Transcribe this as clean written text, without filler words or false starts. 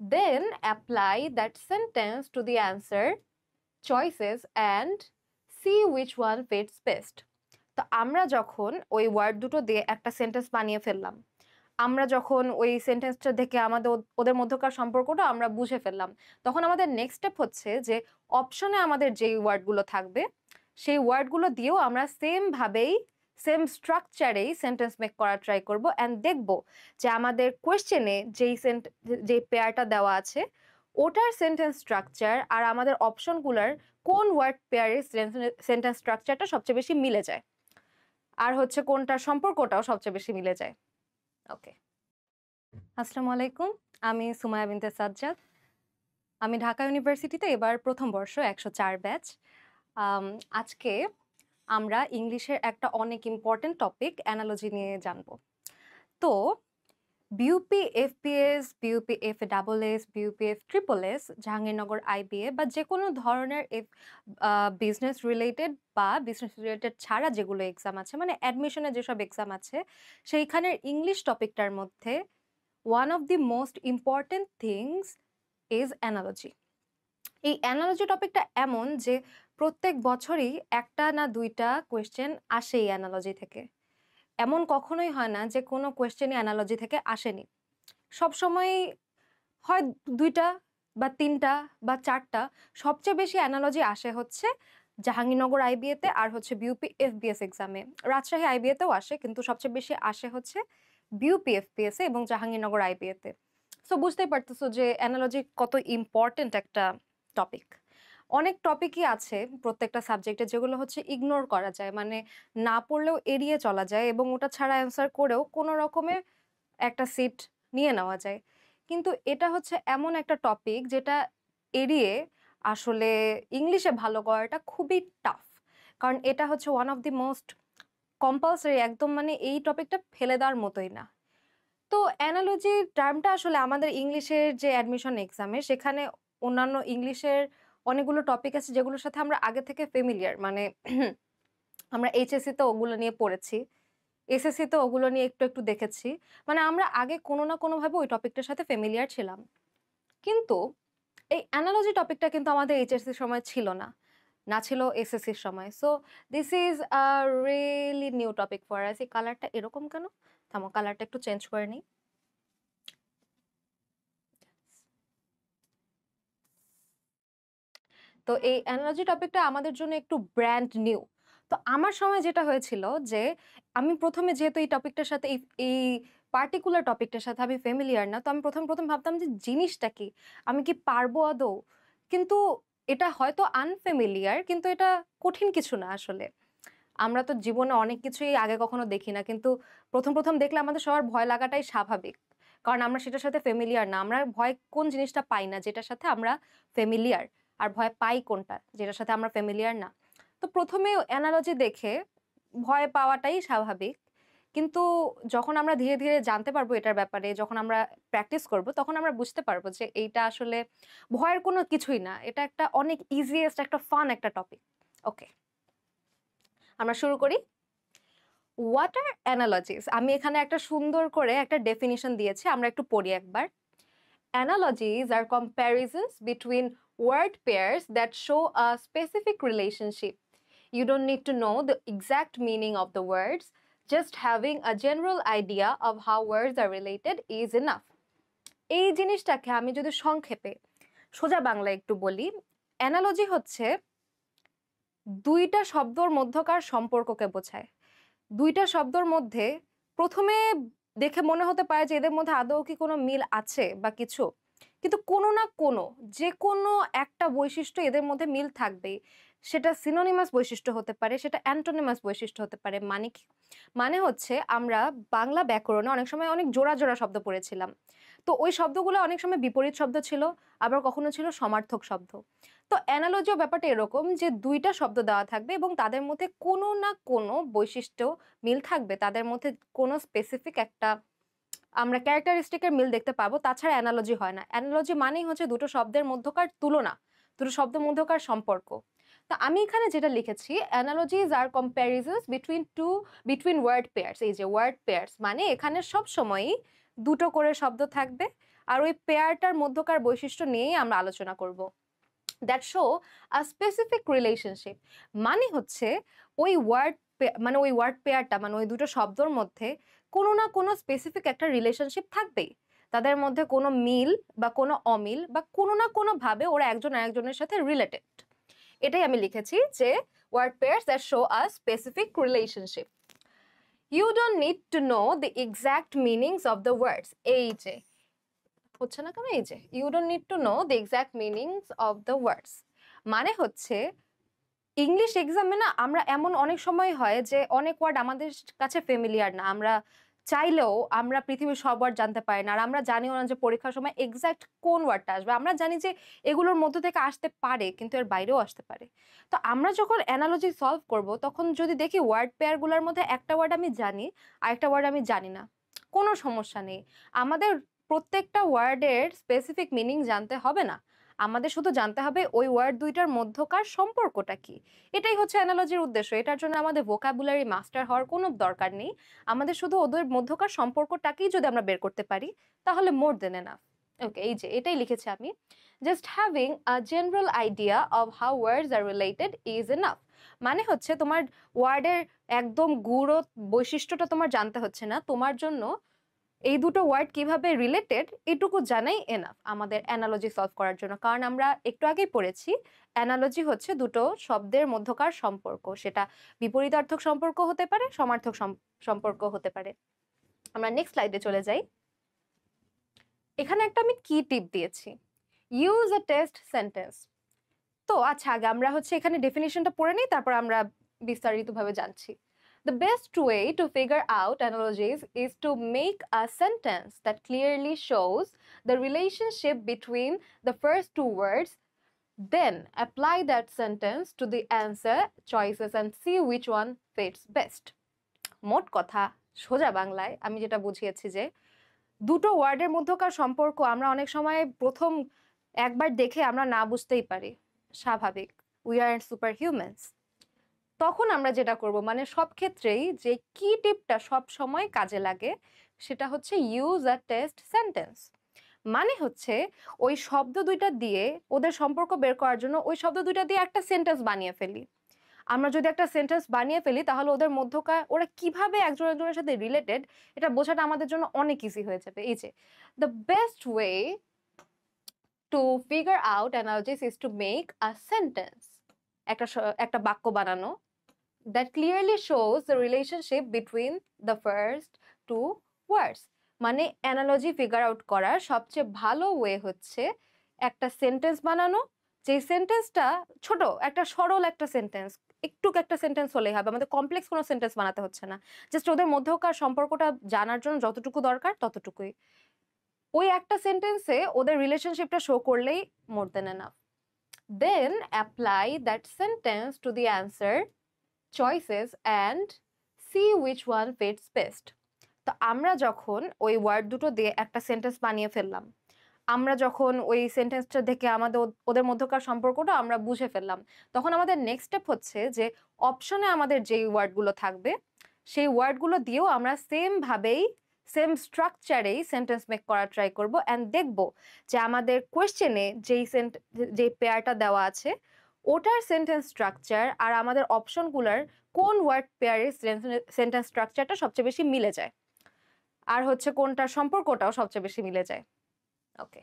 Then apply that sentence to the answer choices and see which one fits best. তো আমরা যখন ওই word দুটো দিয়ে একটা সেন্টেন্স বানিয়ে ফেললাম, আমরা যখন ওই সেন্টেন্সটা দেখে আমাদের ওদের মধ্যকার সম্পর্কটা আমরা বুঝে ফেললাম, তখন আমাদের নেক্সট স্টেপ হচ্ছে যে অপশনে আমাদের যেই ওয়ার্ডগুলো থাকবে সেই ওয়ার্ডগুলো দিয়েও আমরা সেম স্ট্রাকচারেই সেন্টেন্স মেক করার ট্রাই করব অ্যান্ড দেখব যে আমাদের কোয়েশ্চেনে যেই পেয়ারটা দেওয়া আছে ওটার সেন্টেন্স স্ট্রাকচার আর আমাদের অপশনগুলোর কোন ওয়ার্ড পেয়ারের সেন্টেন্স স্ট্রাকচারটা সবচেয়ে বেশি মিলে যায়, আর হচ্ছে কোনটার সম্পর্কটাও সবচেয়ে বেশি মিলে যায়। ওকে, আসসালামু আলাইকুম, আমি সুমাইয়া বিনতে সাজ্জাদ। আমি ঢাকা ইউনিভার্সিটিতে এবার প্রথম বর্ষ 104 ব্যাচ। আজকে আমরা ইংলিশের একটা অনেক ইম্পর্টেন্ট টপিক অ্যানালজি নিয়ে জানবো। তো BUP FPS, BUP এফএএস, BUP এফএএস, Jahangirnagar IBA বা যে কোনো ধরনের বিজনেস রিলেটেড বা বিজনেস রিলেটেড ছাড়া যেগুলো এক্সাম আছে, মানে অ্যাডমিশনে যেসব এক্সাম আছে, সেইখানের ইংলিশ টপিকটার মধ্যে one of the most important things is analogy. এই অ্যানালজি টপিকটা এমন যে প্রত্যেক বছরই একটা না দুইটা কোয়েশ্চেন আসে এই অ্যানালজি থেকে। এমন কখনোই হয় না যে কোনো কোয়েশ্চেনই অ্যানালজি থেকে আসেনি। সবসময় হয় দুইটা বা তিনটা বা চারটা, সবচেয়ে বেশি অ্যানালজি আসে হচ্ছে জাহাঙ্গীরনগর আইবিএতে আর হচ্ছে বিউপি এফবিএস এক্সামে। রাজশাহী আইবিএতেও আসে, কিন্তু সবচেয়ে বেশি আসে হচ্ছে বিউপি এফপিএসে এবং জাহাঙ্গীরনগর আইবিএতে। সো বুঝতেই পারতেছো যে অ্যানালজি কত ইম্পর্টেন্ট একটা টপিক। অনেক টপিকই আছে প্রত্যেকটা সাবজেক্টে যেগুলো হচ্ছে ইগনোর করা যায়, মানে না পড়লেও এড়িয়ে চলা যায় এবং ওটা ছাড়া অ্যান্সার করেও কোনো রকমে একটা সিট নিয়ে নেওয়া যায়। কিন্তু এটা হচ্ছে এমন একটা টপিক যেটা এড়িয়ে আসলে ইংলিশে ভালো করাটা খুবই টাফ, কারণ এটা হচ্ছে one of the most compulsory, একদম মানে এই টপিকটা ফেলে দেওয়ার মতোই না। তো অ্যানালজি টার্মটা আসলে আমাদের ইংলিশের যে অ্যাডমিশন এক্সামে, সেখানে অন্যান্য ইংলিশের অনেকগুলো টপিক আছে যেগুলোর সাথে আমরা আগে থেকে ফেমিলিয়ার, মানে আমরা এইচএসসিতে ওগুলো নিয়ে পড়েছি, এসএসসিতে ওগুলো নিয়ে একটু একটু দেখেছি, মানে আমরা আগে কোনো না কোনোভাবে ওই টপিকটার সাথে ফেমিলিয়ার ছিলাম। কিন্তু এই অ্যানালজি টপিকটা কিন্তু আমাদের এইচএসসির সময় ছিল না, না ছিল এসএসসির সময়। So this is a really new topic for us. এই কালারটা এরকম কেন? থামো, কালারটা একটু চেঞ্জ করে নিই। তো এই অ্যানালজি টপিকটা আমাদের জন্য একটু ব্র্যান্ড নিউ। তো আমার সময় যেটা হয়েছিল যে আমি প্রথমে যেহেতু এই টপিকটার সাথে এই পার্টিকুলার টপিকটার সাথে আমি ফ্যামিলিয়ার না, তো আমি প্রথম ভাবতাম যে জিনিসটা কি, আমি কি পারবো আদৌ। কিন্তু এটা হয়তো আনফ্যামিলিয়ার, কিন্তু এটা কঠিন কিছু না আসলে। আমরা তো জীবনে অনেক কিছুই আগে কখনো দেখি না, কিন্তু প্রথম দেখলে আমাদের সবার ভয় লাগাটাই স্বাভাবিক, কারণ আমরা সেটার সাথে ফ্যামিলিয়ার না। আমরা ভয় কোন জিনিসটা পাই না যেটার সাথে আমরা ফ্যামিলিয়ার, আর ভয় পাই কোনটা যেটার সাথে আমরা ফ্যামিলিয়ার না। তো প্রথমে অ্যানালজি দেখে ভয় পাওয়াটাই স্বাভাবিক, কিন্তু যখন আমরা ধীরে ধীরে জানতে পারবো এটার ব্যাপারে, যখন আমরা প্র্যাকটিস করব, তখন আমরা বুঝতে পারবো যে এইটা আসলে ভয়ের কোনো কিছুই না, এটা একটা অনেক ইজিয়েস্ট একটা ফান একটা টপিক। ওকে, আমরা শুরু করি। What are অ্যানালজিস? আমি এখানে একটা সুন্দর করে একটা ডেফিনিশন দিয়েছি, আমরা একটু পড়ি একবার। Analogies are comparisons between word pairs that show a specific relationship. You don't need to know the exact meaning of the words, just having a general idea of how words are related is enough. এই জিনিসটাকে আমি যদি সংক্ষেপে সোজা বাংলা একটু বলি, analogy হচ্ছে দুইটা শব্দর মধ্যকার সম্পর্ককে বোঝায়। দুইটা শব্দর মধ্যে প্রথমে দেখে মনে হতে পারে যে এদের মধ্যে আদৌ কি কোনো মিল আছে বা কিছু, কিন্তু কোনো না কোনো যে কোনো একটা বৈশিষ্ট্য এদের মধ্যে মিল থাকবেই। সেটা সিনোনিমাস বৈশিষ্ট্য হতে পারে, সেটা অ্যান্টোনিমাস বৈশিষ্ট্য হতে পারে। মানে কি? মানে হচ্ছে আমরা বাংলা ব্যাকরণে অনেক সময় অনেক জোড়া জোড়া শব্দ পড়েছিলাম, তো ওই শব্দগুলো অনেক সময় বিপরীত শব্দ ছিল, আবার কখনো ছিল সমার্থক শব্দ। তো অ্যানালজিও ব্যাপারটা এরকম যে দুইটা শব্দ দেওয়া থাকবে এবং তাদের মধ্যে কোনো না কোনো বৈশিষ্ট্য মিল থাকবে, তাদের মধ্যে কোনো স্পেসিফিক একটা আমরা ক্যারেক্টারিস্টিকের মিল দেখতে পাবো, তাছাড়া অ্যানালজি হয় না। অ্যানালজি মানেই হচ্ছে দুটো শব্দের মধ্যকার তুলনা, দুটো শব্দের মধ্যকার সম্পর্ক। তো আমি এখানে যেটা লিখেছি, অ্যানালজিজ আর কম্প্যারিজনস বিটুইন ওয়ার্ড পেয়ার্স। এই যে ওয়ার্ড পেয়ার্স মানে এখানে সব সময়ই দুটো করে শব্দ থাকবে আর ওই পেয়ারটার মধ্যকার বৈশিষ্ট্য নিয়েই আমরা আলোচনা করব। That show a specific relationship, মানে হচ্ছে ওই ওয়ার্ড মানে ওই ওয়ার্ড পেয়ারটা মানে ওই দুটো শব্দর মধ্যে কোনো না কোনো স্পেসিফিক একটা রিলেশনশিপ থাকবেই। তাদের মধ্যে কোনো মিল বা কোনো অমিল বা কোনো না কোনো ভাবে ওরা একজন আরেকজনের সাথে রিলেটেড। এটাই আমি লিখেছি যে word pairs that show a specific relationship. You don't need to know the exact meanings of the words. এই যে হচ্ছে না কেন, এই যে you don't need to know the exact meanings of the words, মানে হচ্ছে ইংলিশ এক্সামে না আমরা এমন অনেক সময় হয় যে অনেক ওয়ার্ড আমাদের কাছে ফেমিলিয়ার না, আমরা চাইলেও আমরা পৃথিবীর সব ওয়ার্ড জানতে পারি না, আর আমরা জানিও না যে পরীক্ষার সময় এক্সাক্ট কোন ওয়ার্ডটা আসবে। আমরা জানি যে এগুলোর মধ্য থেকে আসতে পারে কিন্তু এর বাইরেও আসতে পারে। তো আমরা যখন অ্যানালজি সলভ করব তখন যদি দেখি ওয়ার্ড পেয়ারগুলোর মধ্যে একটা ওয়ার্ড আমি জানি আর একটা ওয়ার্ড আমি জানি না, কোনো সমস্যা নেই। আমাদের প্রত্যেকটা ওয়ার্ডের স্পেসিফিক মিনিং জানতে হবে না, আমাদের শুধু জানতে হবে ওই ওয়ার্ড দুইটার মধ্যকার সম্পর্কটা কি। এটাই হচ্ছে অ্যানালজির উদ্দেশ্য। এটার জন্য আমাদের ভোকাবুলারি মাস্টার হওয়ার কোনো দরকার নেই, আমাদের শুধু ওদের মধ্যকার সম্পর্কটাকেই যদি আমরা বের করতে পারি তাহলে মোর দেন এনাফ। ওকে, এই যে এটাই লিখেছি আমি, just having a general idea of how words are related is enough. মানে হচ্ছে তোমার ওয়ার্ডের একদম গুঁড়ো বৈশিষ্ট্যটা তোমার জানতে হচ্ছে না, তোমার জন্য এই দুটো ওয়ার্ড কিভাবে রিলেটেড এটুকু জানাই এনাফ আমাদের অ্যানালজি সলভ করার জন্য। কারণ আমরা একটু আগেই পড়েছি অ্যানালজি হচ্ছে দুটো শব্দের মধ্যকার সম্পর্ক, সেটা বিপরীতার্থক সম্পর্ক হতে পারে, সমার্থক সম্পর্ক হতে পারে। আমরা নেক্সট স্লাইডে চলে যাই। এখানে একটা আমি কি টিপ দিয়েছি, ইউজ আ টেস্ট সেন্টেন্স। তো আচ্ছা, আগে আমরা হচ্ছে এখানে ডেফিনিশনটা পড়ে নিই, তারপর আমরা বিস্তারিতভাবে জানছি। The best way to figure out analogies is to make a sentence that clearly shows the relationship between the first two words, then apply that sentence to the answer choices and see which one fits best. মোট কথা, সোজা বাংলায় আমি যেটা বুঝিয়েছি যে দুটো ওয়ার্ডের মধ্যকার সম্পর্ক আমরা অনেক সময় প্রথম একবার দেখে আমরা না বুঝতেই পারি, স্বাভাবিক, উই আর সুপার হিউম্যানস। তখন আমরা যেটা করব, মানে সব ক্ষেত্রেই যে কি টিপটা সব সময় কাজে লাগে সেটা হচ্ছে ইউজ আ টেস্ট সেন্টেন্স। মানে হচ্ছে ওই শব্দ দুইটা দিয়ে ওদের সম্পর্ক বের করার জন্য ওই শব্দ দুইটা দিয়ে একটা সেন্টেন্স বানিয়ে ফেলি। আমরা যদি একটা সেন্টেন্স বানিয়ে ফেলি তাহলে ওদের মধ্যকার ওরা কিভাবে একজন একজনের সাথে রিলেটেড এটা বোঝাটা আমাদের জন্য অনেক ইজি হয়ে যাবে। এই যে the best way to figure out অ্যানালজিস is to make a sentence, একটা বাক্য বানানো that clearly shows the relationship between the first two words. মানে অ্যানালজি ফিগার আউট করার সবচেয়ে ভালো ওয়ে হচ্ছে একটা সেন্টেন্স বানানো, যে সেন্টেন্সটা ছোট, একটা সরল একটা সেন্টেন্স, একটুক একটা সেন্টেন্স হলেই হবে, আমাদের কমপ্লেক্স কোনো সেন্টেন্স বানাতে হচ্ছে না, জাস্ট ওদের মধ্যকার সম্পর্কটা জানার জন্য যতটুকু দরকার ততটুকুই। ওই একটা সেন্টেন্সে ওদের রিলেশনশিপটা শো করলেই more than enough. Then apply that sentence to the answer choices and see which one fits best. তো আমরা যখন ওই ওয়ার্ড দুটো দিয়ে একটা সেন্টেন্স বানিয়ে ফেললাম, আমরা যখন ওই সেন্টেন্সটা দেখে আমাদের ওদের মধ্যকার সম্পর্কটা আমরা বুঝে ফেললাম, তখন আমাদের নেক্সট স্টেপ হচ্ছে যে অপশনে আমাদের যেই ওয়ার্ডগুলো থাকবে সেই ওয়ার্ডগুলো দিয়েও আমরা সেম ভাবেই সেম স্ট্রাকচারেই সেন্টেন্স মেক করার ট্রাই করব, অ্যান্ড দেখব যে আমাদের কোয়েশ্চেনে যেই পেয়ারটা দেওয়া আছে ওটার সেন্টেন্স স্ট্রাকচার আর আমাদের অপশনগুলোর কোন ওয়ার্ড পেয়ারের সেন্টেন্স স্ট্রাকচারটা সবচেয়ে বেশি মিলে যায়, আর হচ্ছে কোনটার সম্পর্কটাও সবচেয়ে বেশি মিলে যায়। ওকে।